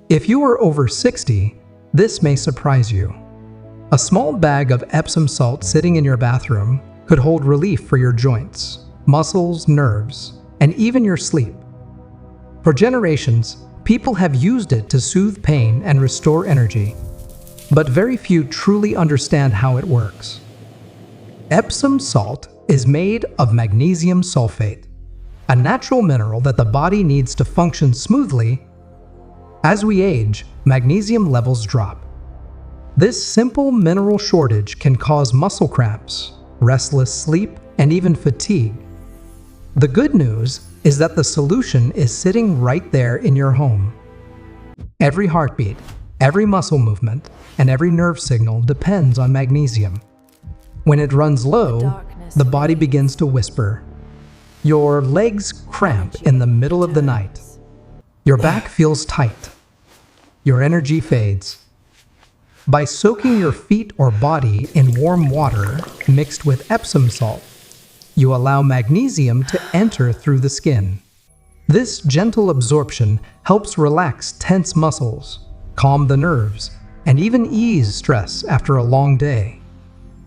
If you are over 60, this may surprise you. A small bag of Epsom salt sitting in your bathroom could hold relief for your joints, muscles, nerves, and even your sleep. For generations, people have used it to soothe pain and restore energy, but very few truly understand how it works. Epsom salt is made of magnesium sulfate, a natural mineral that the body needs to function smoothly. As we age, magnesium levels drop. This simple mineral shortage can cause muscle cramps, restless sleep, and even fatigue. The good news is that the solution is sitting right there in your home. Every heartbeat, every muscle movement, and every nerve signal depends on magnesium. When it runs low, the body begins to whisper. Your legs cramp in the middle of the night. Your back feels tight. Your energy fades. By soaking your feet or body in warm water mixed with Epsom salt, you allow magnesium to enter through the skin. This gentle absorption helps relax tense muscles, calm the nerves, and even ease stress after a long day.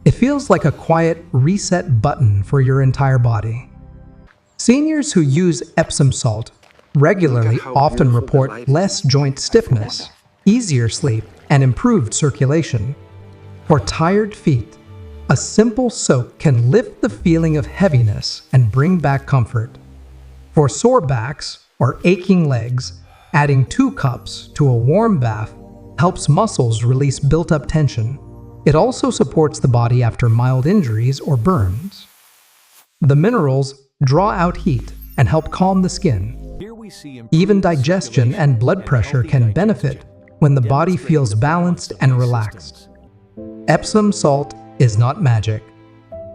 It feels like a quiet reset button for your entire body. Seniors who use Epsom salt regularly often report less joint stiffness, easier sleep, and improved circulation. For tired feet, a simple soak can lift the feeling of heaviness and bring back comfort. For sore backs or aching legs, adding 2 cups to a warm bath helps muscles release built-up tension. It also supports the body after mild injuries or burns. The minerals draw out heat and help calm the skin. Even digestion and blood pressure can benefit when the body feels balanced and relaxed. Epsom salt is not magic.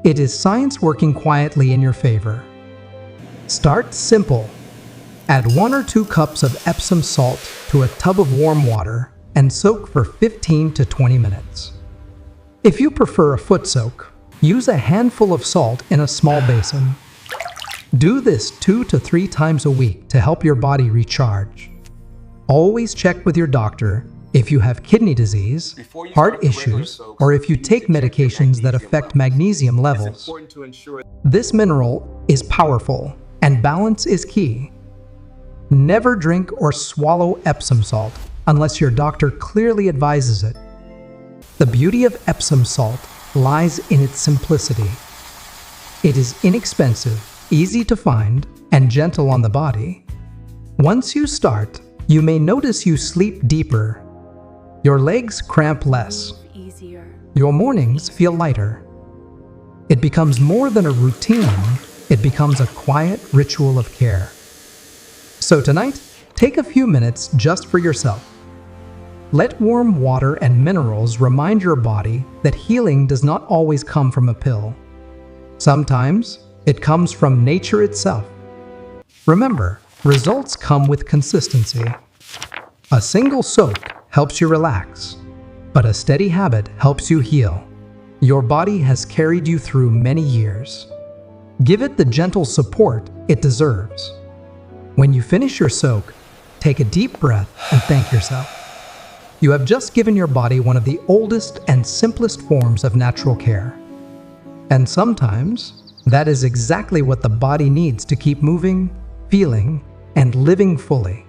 It is science working quietly in your favor. Start simple. Add 1 or 2 cups of Epsom salt to a tub of warm water and soak for 15 to 20 minutes. If you prefer a foot soak, use a handful of salt in a small basin. Do this 2 to 3 times a week to help your body recharge. Always check with your doctor if you have kidney disease, heart issues, or if you take medications that affect magnesium levels. This mineral is powerful, and balance is key. Never drink or swallow Epsom salt unless your doctor clearly advises it. The beauty of Epsom salt lies in its simplicity. It is inexpensive, easy to find, and gentle on the body. Once you start, you may notice you sleep deeper. Your legs cramp less. Your mornings feel lighter. It becomes more than a routine. It becomes a quiet ritual of care. So tonight, take a few minutes just for yourself. Let warm water and minerals remind your body that healing does not always come from a pill. Sometimes, it comes from nature itself. Remember, results come with consistency. A single soak helps you relax, but a steady habit helps you heal. Your body has carried you through many years. Give it the gentle support it deserves. When you finish your soak, take a deep breath and thank yourself. You have just given your body one of the oldest and simplest forms of natural care. And sometimes, that is exactly what the body needs to keep moving, feeling, and living fully.